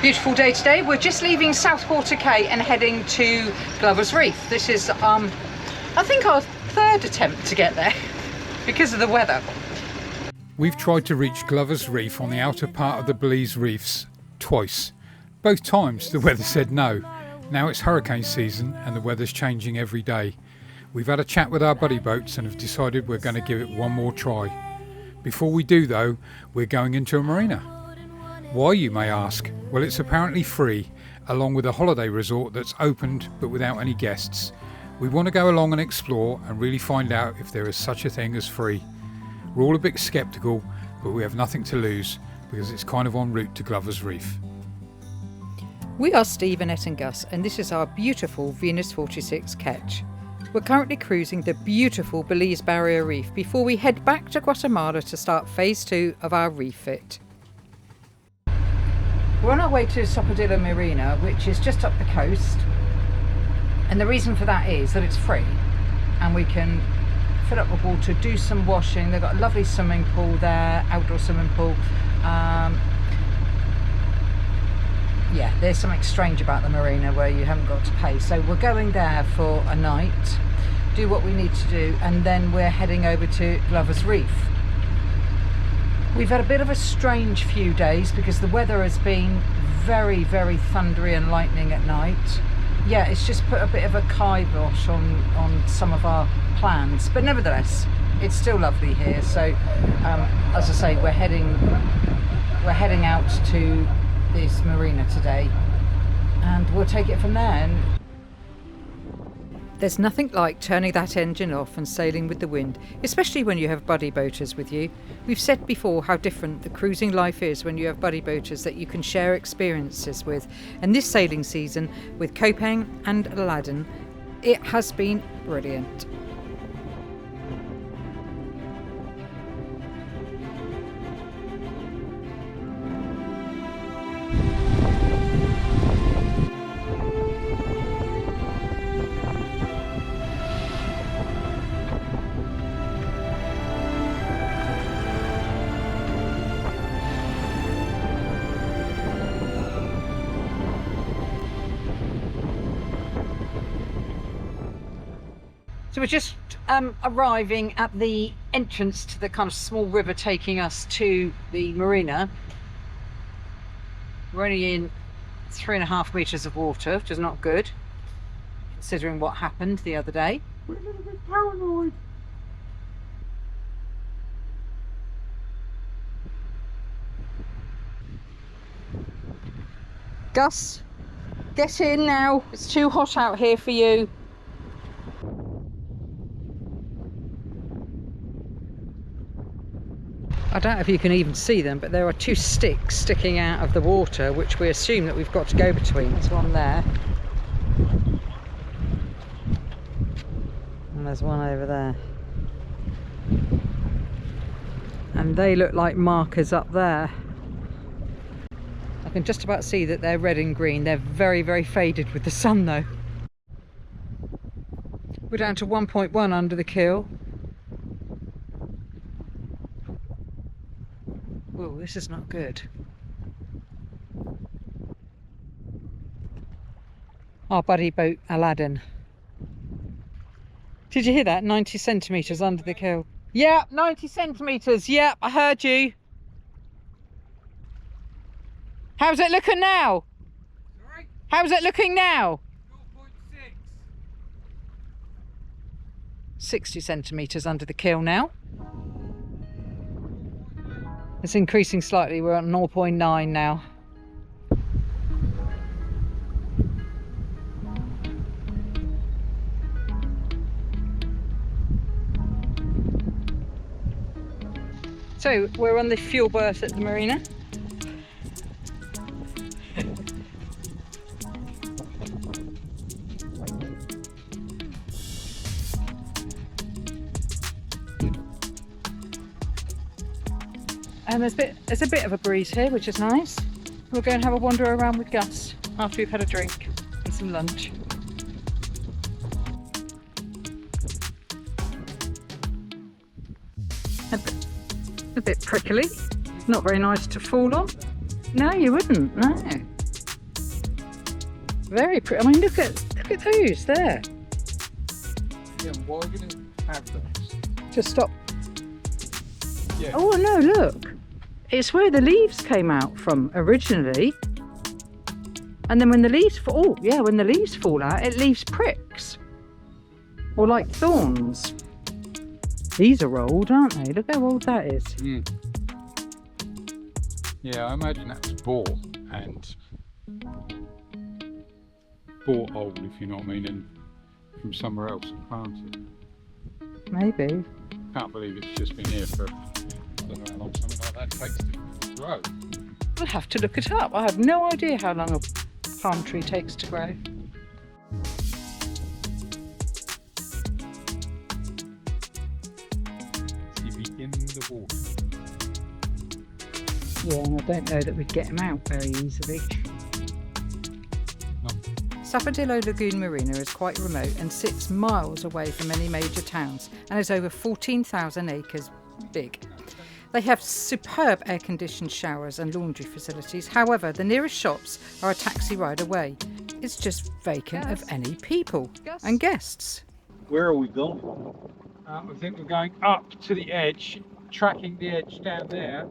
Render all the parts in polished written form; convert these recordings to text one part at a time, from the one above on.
Beautiful day today. We're just leaving Southwater Caye and heading to Glovers Reef. This is, I think, our third attempt to get there because of the weather. We've tried to reach Glovers Reef on the outer part of the Belize reefs twice. Both times the weather said no. Now it's hurricane season and the weather's changing every day. We've had a chat with our buddy boats and have decided we're going to give it one more try. Before we do though, we're going into a marina. Why, you may ask? Well, it's apparently free, along with a holiday resort that's opened but without any guests. We want to go along and explore and really find out if there is such a thing as free. We're all a bit sceptical, but we have nothing to lose because it's kind of en route to Glovers Reef. We are Steve, Annette and Gus, and this is our beautiful Venus 46 ketch. We're currently cruising the beautiful Belize Barrier Reef before we head back to Guatemala to start phase 2 of our refit. We're on our way to Stopover Marina, which is just up the coast, and the reason for that is that it's free and we can fill up with water, do some washing. They've got a lovely swimming pool there, outdoor swimming pool. Yeah, there's something strange about the marina where you haven't got to pay, so we're going there for a night, do what we need to do, and then we're heading over to Glovers Reef. We've had a bit of a strange few days because the weather has been very, very thundery and lightning at night. Yeah, it's just put a bit of a kibosh on some of our plans, but nevertheless, it's still lovely here. So, as I say, we're heading out to this marina today, and we'll take it from there. And there's nothing like turning that engine off and sailing with the wind, especially when you have buddy boaters with you. We've said before how different the cruising life is when you have buddy boaters that you can share experiences with. And this sailing season with Caye and Aladdin, it has been brilliant. So we're just arriving at the entrance to the kind of small river taking us to the marina. We're only in 3.5 meters of water, which is not good considering what happened the other day. We're a little bit paranoid. Gus, get in now. It's too hot out here for you. I don't know if you can even see them, but there are 2 sticks sticking out of the water, which we assume that we've got to go between. There's one there. And there's one over there. And they look like markers up there. I can just about see that they're red and green. They're very, very faded with the sun though. We're down to 1.1 under the keel. Oh, this is not good. Our buddy boat Aladdin. Did you hear that? 90 centimetres under the keel. Yeah, 90 centimetres. Yeah, I heard you. How's it looking now? Sorry? How's it looking now? 0.6. 60 centimetres under the keel now. It's increasing slightly, we're at 0.9 now. So we're on the fuel berth at the marina. And there's a bit of a breeze here, which is nice. We'll go and have a wander around with Gus after we've had a drink and some lunch. A bit prickly, not very nice to fall on. No, you wouldn't, no. Very pretty. I mean, look at those there. Yeah, why would it have those? To stop. Yeah. Oh no, look. It's where the leaves came out from originally. And then when the leaves fall, when the leaves fall out, it leaves pricks. Or like thorns. These are old, aren't they? Look how old that is. Mm. Yeah, I imagine that's bought old, if you know what I mean, and from somewhere else and planted. Maybe. Can't believe it's just been here for, I don't know how long something like that takes to grow. I'll have to look it up. I have no idea how long a palm tree takes to grow. In the water. Yeah, and I don't know that we'd get them out very easily. No. Sapodillo Lagoon Marina is quite remote and sits miles away from any major towns and is over 14,000 acres big. They have superb air-conditioned showers and laundry facilities. However, the nearest shops are a taxi ride away. It's just vacant of any people and guests. Where are we going? I think we're going up to the edge, tracking the edge down there,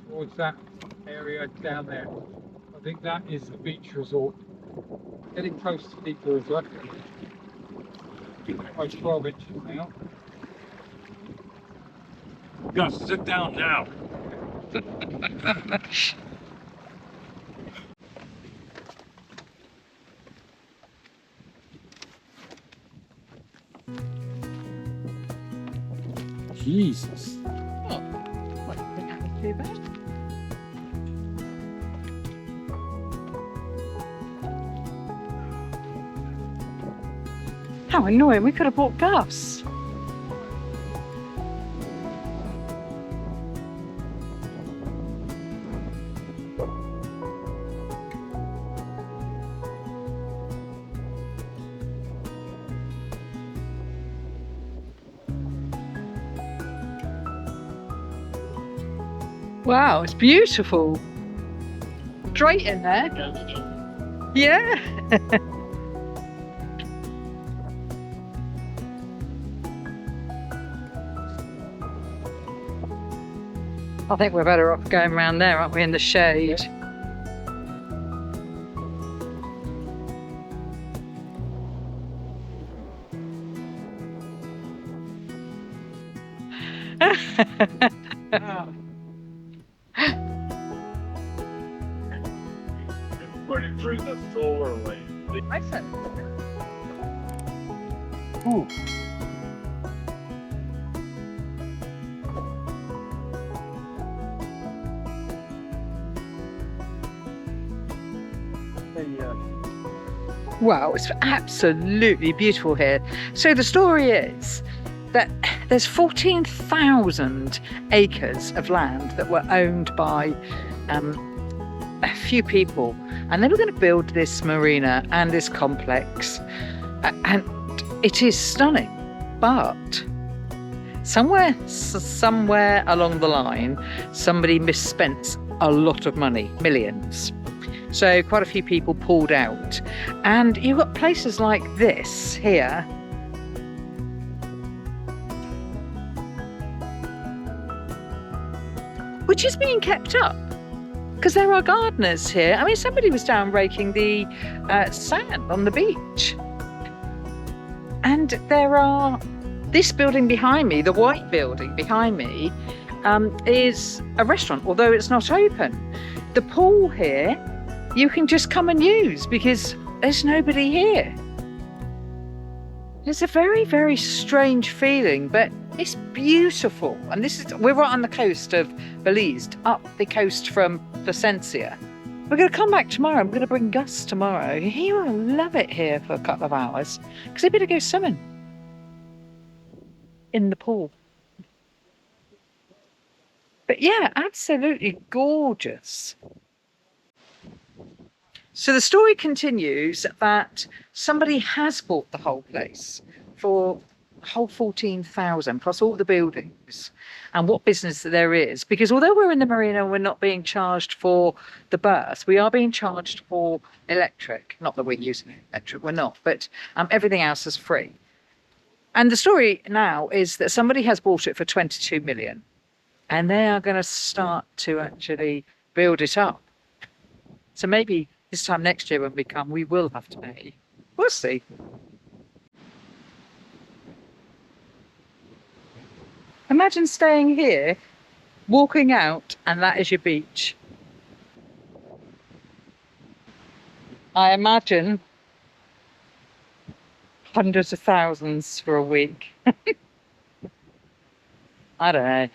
towards that area down there. I think that is the beach resort. Getting close to the detour as well. By 12 inches now. Gus, sit down now. Jesus. Oh, well, I think that was too bad. How annoying, we could have bought Gus. Wow, it's beautiful. Straight in there. Yeah. I think we're better off going around there, aren't we, in the shade? Put it through the solar light. Excellent. Ooh. Wow, it's absolutely beautiful here. So the story is that there's 14,000 acres of land that were owned by a few people, and they were going to build this marina and this complex, and it is stunning, but somewhere along the line somebody misspent a lot of money, millions. So quite a few people pulled out, and you've got places like this here. Which is being kept up, because there are gardeners here. I mean, somebody was down raking the sand on the beach. And there are, this building behind me, the white building behind me, is a restaurant, although it's not open. The pool here, you can just come and use because there's nobody here. It's a very, very strange feeling, but it's beautiful. And we're right on the coast of Belize, up the coast from Placencia. We're going to come back tomorrow. I'm going to bring Gus tomorrow. He will love it here for a couple of hours because he's going to go swimming in the pool. But yeah, absolutely gorgeous. So the story continues that somebody has bought the whole place for a whole 14,000 plus all the buildings and what business there is. Because although we're in the marina, we're not being charged for the berth. We are being charged for electric. Not that we're using electric, we're not. But everything else is free. And the story now is that somebody has bought it for 22 million. And they are going to start to actually build it up. So maybe this time next year when we come, we will have to pay. We'll see. Imagine staying here, walking out, and that is your beach. I imagine hundreds of thousands for a week. I don't know.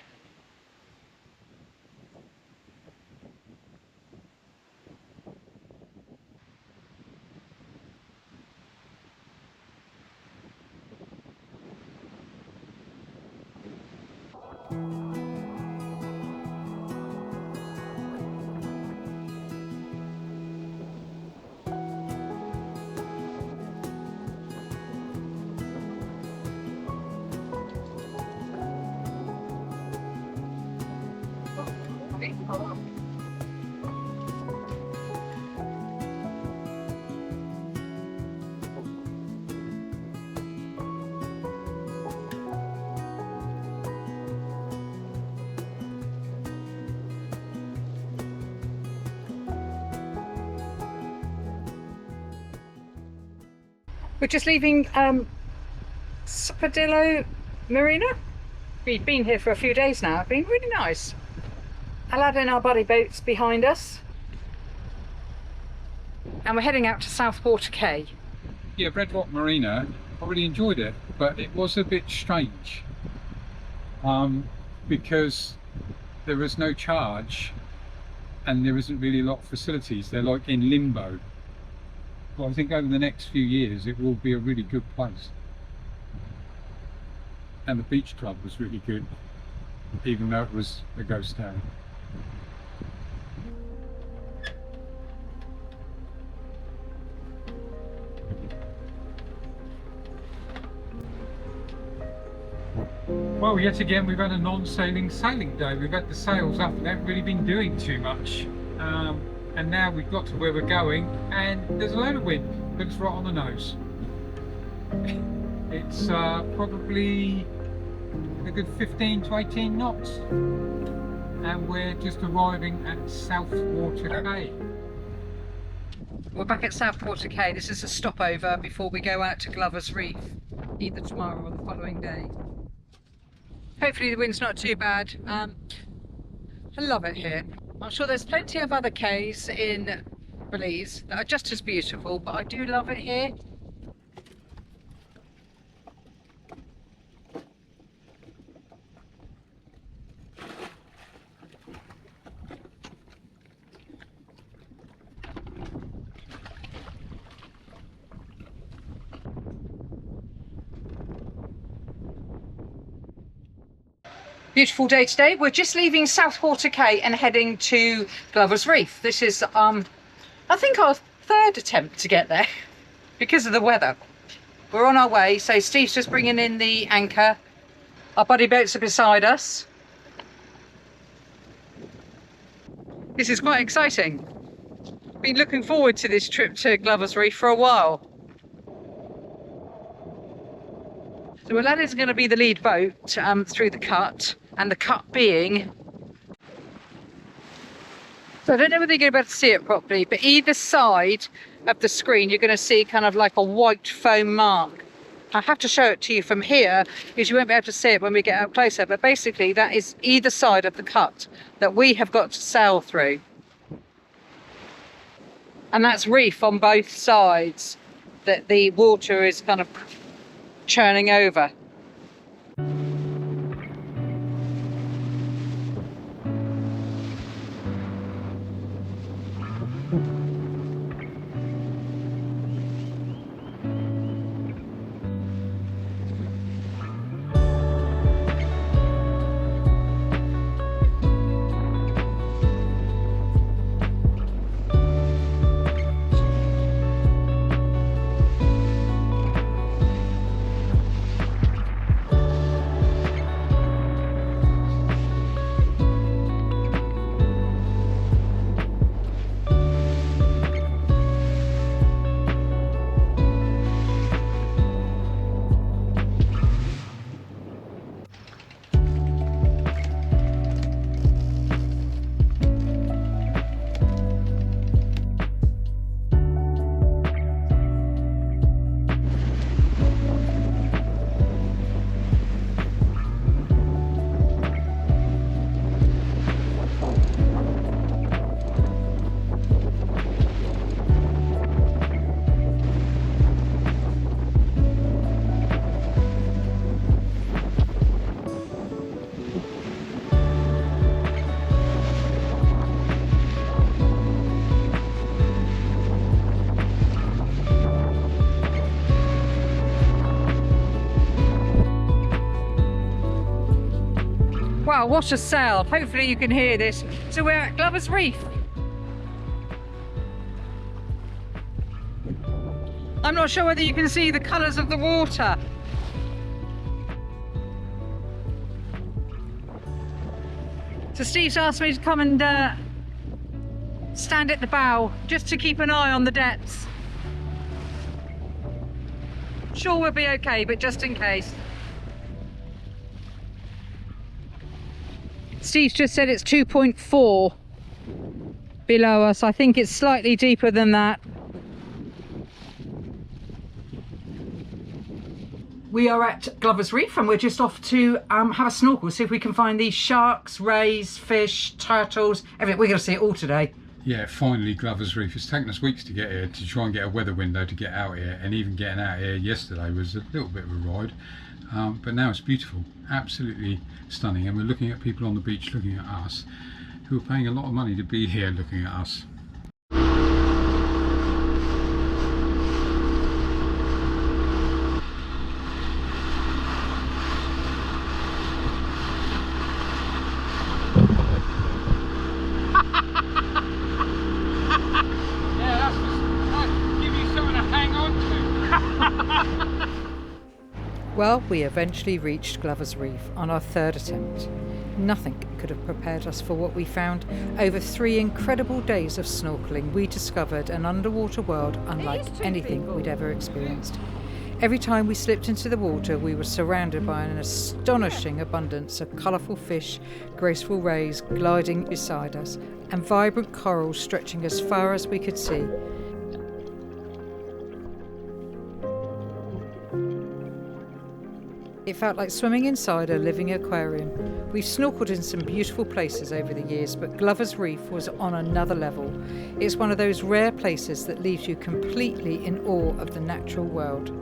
We're just leaving Stopover Marina. We've been here for a few days now. It's been really nice. Aladdin, our buddy boat's behind us. And we're heading out to Southwater Caye. Yeah, Red Rock Marina, I really enjoyed it, but it was a bit strange because there was no charge and there isn't really a lot of facilities. They're like in limbo. But I think over the next few years it will be a really good place. And the beach club was really good, even though it was a ghost town. Well, yet again we've had a non-sailing sailing day. We've had the sails up and haven't really been doing too much. And now we've got to where we're going and there's a load of wind. Looks right on the nose. It's probably a good 15 to 18 knots. And we're just arriving at Southwater Caye. We're back at Southwater Caye. This is a stopover before we go out to Glovers Reef, either tomorrow or the following day. Hopefully the wind's not too bad. I love it here. I'm sure there's plenty of other cays in Belize that are just as beautiful, but I do love it here. Beautiful day today. We're just leaving Southwater Caye and heading to Glovers Reef. This is, I think, our third attempt to get there because of the weather. We're on our way, so Steve's just bringing in the anchor. Our buddy boats are beside us. This is quite exciting. Been looking forward to this trip to Glovers Reef for a while. So Aladdin's going to be the lead boat through the cut, and the cut being... So I don't know whether you're going to be able to see it properly, but either side of the screen you're going to see kind of like a white foam mark. I have to show it to you from here because you won't be able to see it when we get out closer, but basically that is either side of the cut that we have got to sail through. And that's reef on both sides that the water is kind of churning over. Wow, what a sail. Hopefully you can hear this. So we're at Glovers Reef. I'm not sure whether you can see the colours of the water. So Steve's asked me to come and stand at the bow just to keep an eye on the depths. Sure we'll be okay, but just in case. Steve's just said it's 2.4 below us. I think it's slightly deeper than that. We are at Glovers Reef and we're just off to have a snorkel, see if we can find these sharks, rays, fish, turtles, everything. We're going to see it all today. Yeah, finally Glovers Reef. It's taken us weeks to get here, to try and get a weather window to get out here, and even getting out here yesterday was a little bit of a ride, but now it's beautiful, absolutely stunning, and we're looking at people on the beach looking at us who are paying a lot of money to be here looking at us. Well, we eventually reached Glovers Reef on our third attempt. Nothing could have prepared us for what we found. Over 3 incredible days of snorkeling, we discovered an underwater world unlike anything we'd ever experienced. Every time we slipped into the water, we were surrounded by an astonishing abundance of colourful fish, graceful rays gliding beside us, and vibrant corals stretching as far as we could see. It felt like swimming inside a living aquarium. We've snorkeled in some beautiful places over the years, but Glovers Reef was on another level. It's one of those rare places that leaves you completely in awe of the natural world.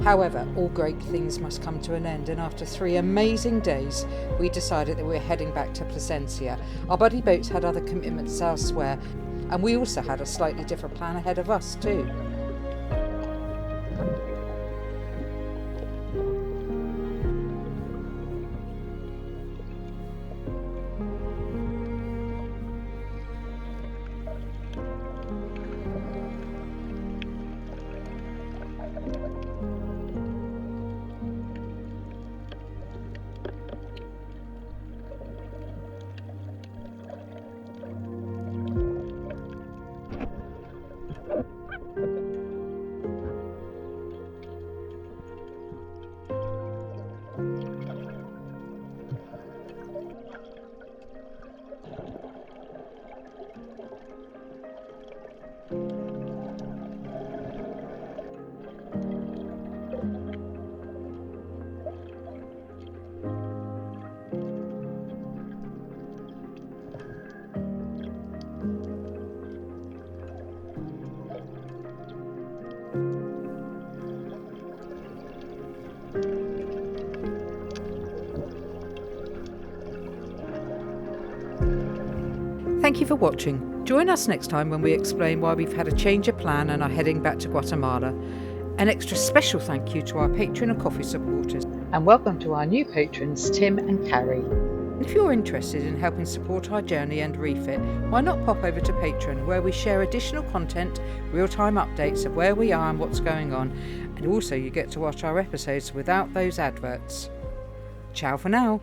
However, all great things must come to an end, and after 3 amazing days, we decided that we were heading back to Placencia. Our buddy boats had other commitments elsewhere, and we also had a slightly different plan ahead of us too. Thank you for watching. Join us next time when we explain why we've had a change of plan and are heading back to Guatemala. An extra special thank you to our Patreon and Coffee supporters. And welcome to our new patrons, Tim and Carrie. If you're interested in helping support our journey and refit, why not pop over to Patreon, where we share additional content, real-time updates of where we are and what's going on, and also you get to watch our episodes without those adverts. Ciao for now.